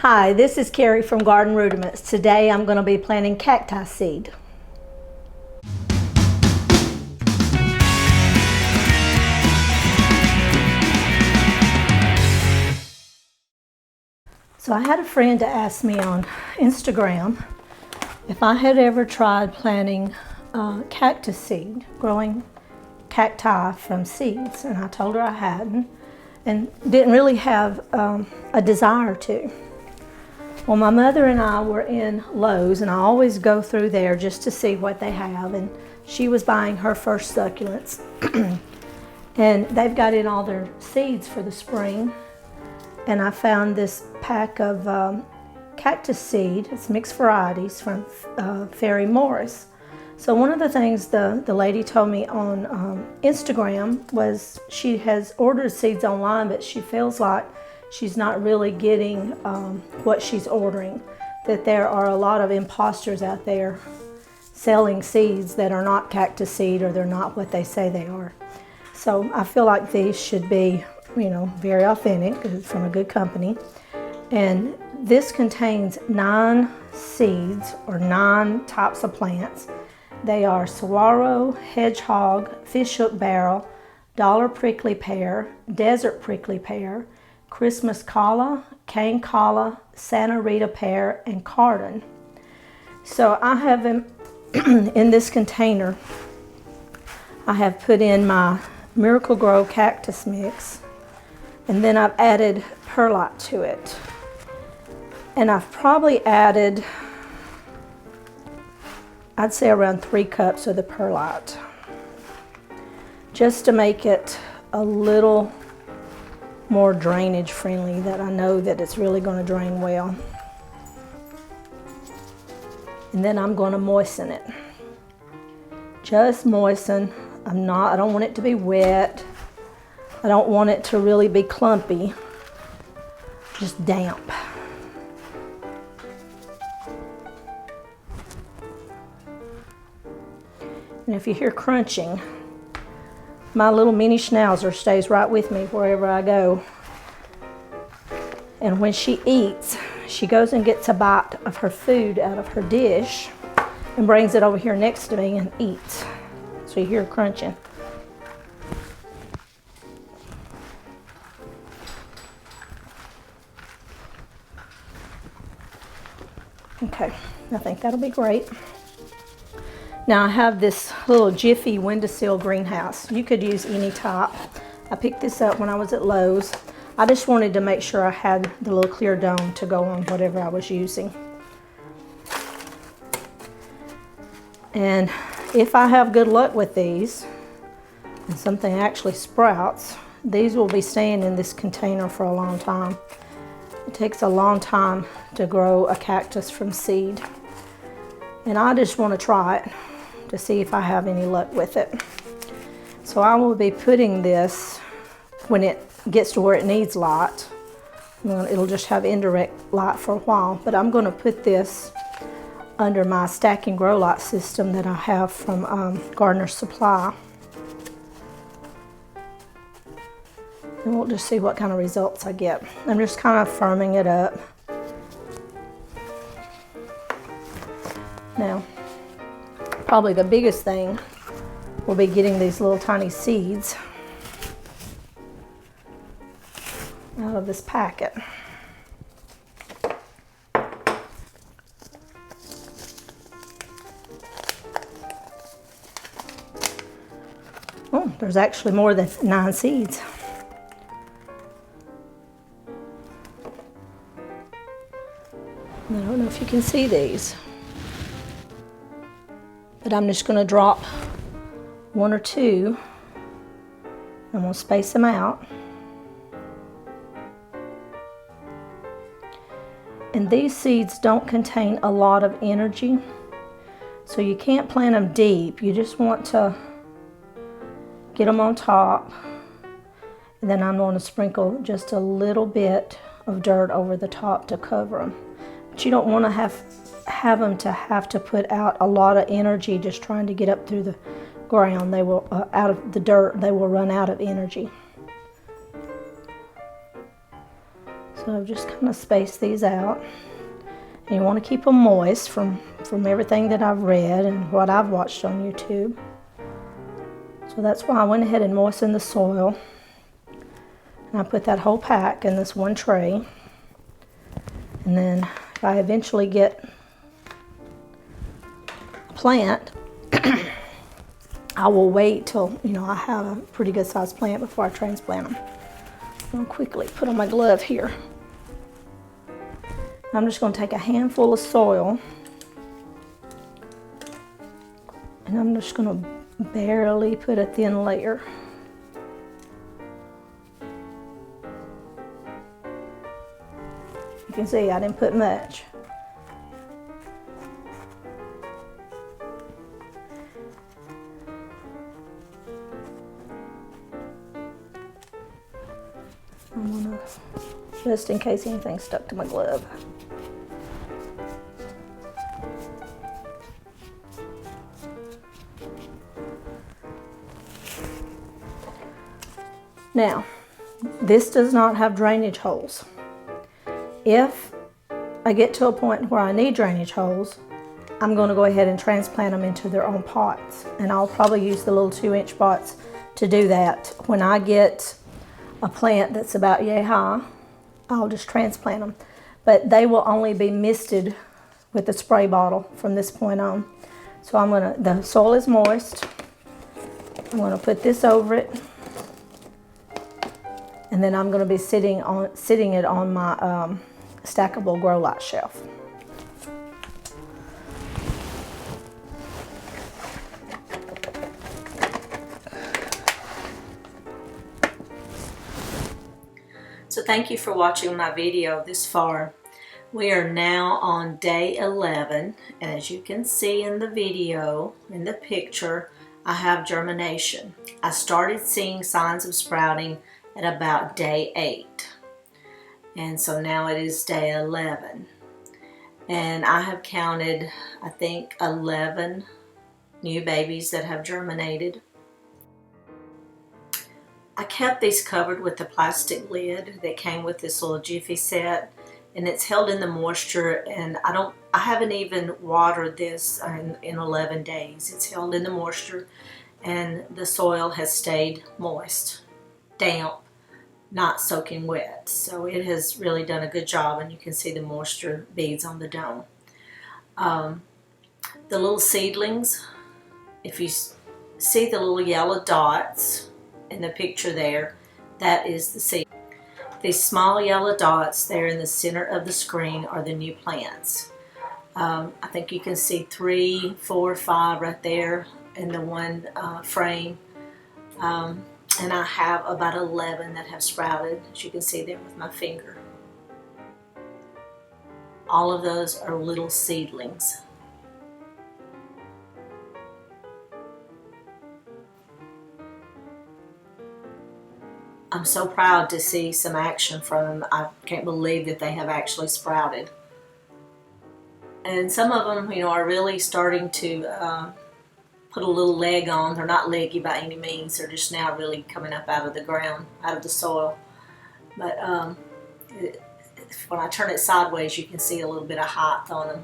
Hi, this is Kerry from Garden Rudiments. Today I'm going to be planting cacti seed. So I had a friend to ask me on Instagram if I had ever tried planting cactus seed, growing cacti from seeds, and I told her I hadn't and didn't really have a desire to. Well, my mother and I were in Lowe's, and I always go through there just to see what they have, and she was buying her first succulents and they've got in all their seeds for the spring, and I found this pack of cactus seed. It's mixed varieties from Ferry Morris. So one of the things the lady told me on Instagram was she has ordered seeds online, but she feels like she's not really getting what she's ordering, that there are a lot of imposters out there selling seeds that are not cactus seed, or they're not what they say they are. So I feel like these should be, very authentic, because it's from a good company. And this contains 9 seeds, or 9 types of plants. They are saguaro, hedgehog, fishhook barrel, dollar prickly pear, desert prickly pear, Christmas calla, cane calla, Santa Rita pear, and carden. So I have them in this container. I have put in my Miracle Grow cactus mix, and then I've added perlite to it. And I've probably added, I'd say around 3 cups of the perlite, just to make it a little more drainage friendly, that I know that it's really going to drain well. And then I'm going to moisten it. Just moisten. I don't want it to be wet. I don't want it to really be clumpy. Just damp. And if you hear crunching, my little mini schnauzer stays right with me wherever I go. And when she eats, she goes and gets a bite of her food out of her dish and brings it over here next to me and eats. So you hear crunching. Okay, I think that'll be great. Now I have this little Jiffy Windowsill Greenhouse. You could use any type. I picked this up when I was at Lowe's. I just wanted to make sure I had the little clear dome to go on whatever I was using. And if I have good luck with these, and something actually sprouts, these will be staying in this container for a long time. It takes a long time to grow a cactus from seed. And I just want to try it to see if I have any luck with it. So I will be putting this, when it gets to where it needs light, it'll just have indirect light for a while, but I'm going to put this under my stack and grow light system that I have from Gardener's Supply. And we'll just see what kind of results I get. I'm just kind of firming it up. Now, probably the biggest thing will be getting these little tiny seeds out of this packet. Oh, there's actually more than 9 seeds. I don't know if you can see these, but I'm just going to drop 1 or 2. I'm going to space them out. And these seeds don't contain a lot of energy, so you can't plant them deep. You just want to get them on top, and then I'm going to sprinkle just a little bit of dirt over the top to cover them. But you don't want to have them to put out a lot of energy just trying to get up through the ground. They will out of the dirt, they will run out of energy. So I've just kind of spaced these out. And you want to keep them moist from everything that I've read and what I've watched on YouTube. So that's why I went ahead and moistened the soil. And I put that whole pack in this one tray. And then if I eventually get a plant, I will wait till, you know, I have a pretty good sized plant before I transplant them. I'll quickly put on my glove here. I'm just going to take a handful of soil and I'm just going to barely put a thin layer. You can see I didn't put much. I'm gonna, just in case anything stuck to my glove. Now, this does not have drainage holes. If I get to a point where I need drainage holes, I'm going to go ahead and transplant them into their own pots. And I'll probably use the little 2-inch pots to do that. When I get a plant that's about yay high, I'll just transplant them. But they will only be misted with the spray bottle from this point on. So the soil is moist. I'm going to put this over it. And then I'm going to be sitting it on my stackable grow light shelf. So thank you for watching my video this far. We are now on day 11. As you can see in the video, in the picture, I have germination. I started seeing signs of sprouting at about day 8. And so now it is day 11. And I have counted, I think, 11 new babies that have germinated. I kept these covered with the plastic lid that came with this little Jiffy set, and it's held in the moisture, and I haven't even watered this in 11 days. It's held in the moisture, and the soil has stayed moist, damp, not soaking wet. So it has really done a good job, and you can see the moisture beads on the dome. The little seedlings, if you see the little yellow dots in the picture there, that is the seed. These small yellow dots there in the center of the screen are the new plants. I think you can see 3, 4, 5 right there in the one frame. And I have about 11 that have sprouted, as you can see there with my finger. All of those are little seedlings. I'm so proud to see some action from them. I can't believe that they have actually sprouted. And some of them, you know, are really starting to put a little leg on. They're not leggy by any means. They're just now really coming up out of the ground, out of the soil. But when I turn it sideways, you can see a little bit of height on them.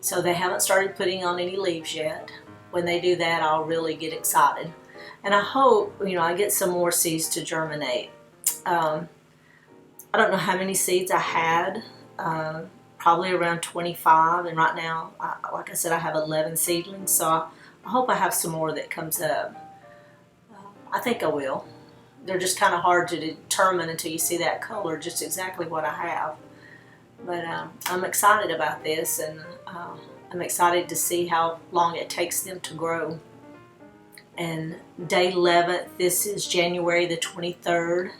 So they haven't started putting on any leaves yet. When they do that, I'll really get excited. And I hope, you know, I get some more seeds to germinate. I don't know how many seeds I had. Probably around 25. And right now, like I said, I have 11 seedlings. So I hope I have some more that comes up. I think I will. They're just kind of hard to determine until you see that color, just exactly what I have. But I'm excited about this, and I'm excited to see how long it takes them to grow. And day 11th, this is January the 23rd.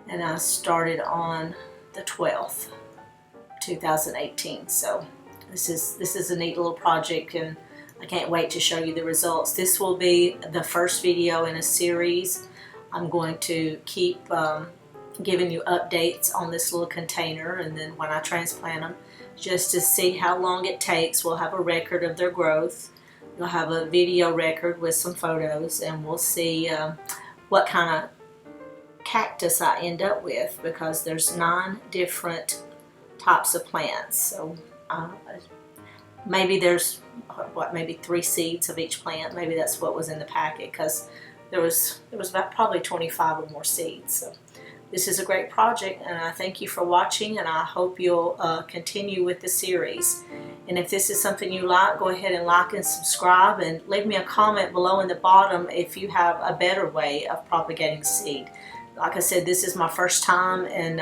And I started on the 12th, 2018. So this is a neat little project, and I can't wait to show you the results. This will be the first video in a series. I'm going to keep giving you updates on this little container, and then when I transplant them, just to see how long it takes. We'll have a record of their growth. You'll have a video record with some photos, and we'll see what kind of cactus I end up with, because there's 9 different types of plants. So maybe there's maybe 3 seeds of each plant. Maybe that's what was in the packet, because there was about probably 25 or more seeds. So this is a great project, and I thank you for watching, and I hope you'll continue with the series. And if this is something you like, go ahead and like and subscribe, and leave me a comment below in the bottom if you have a better way of propagating seed. Like I said, this is my first time, and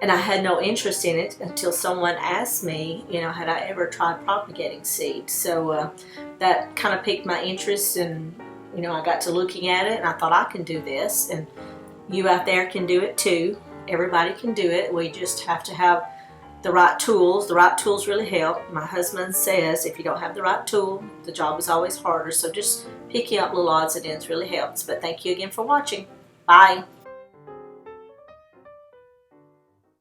I had no interest in it until someone asked me, you know, had I ever tried propagating seed. So that kind of piqued my interest, and you know, I got to looking at it, and I thought, I can do this, and you out there can do it too. Everybody can do it. We just have to have the right tools. The right tools really help. My husband says if you don't have the right tool, the job is always harder. So just picking up little odds and ends really helps. But thank you again for watching. Bye.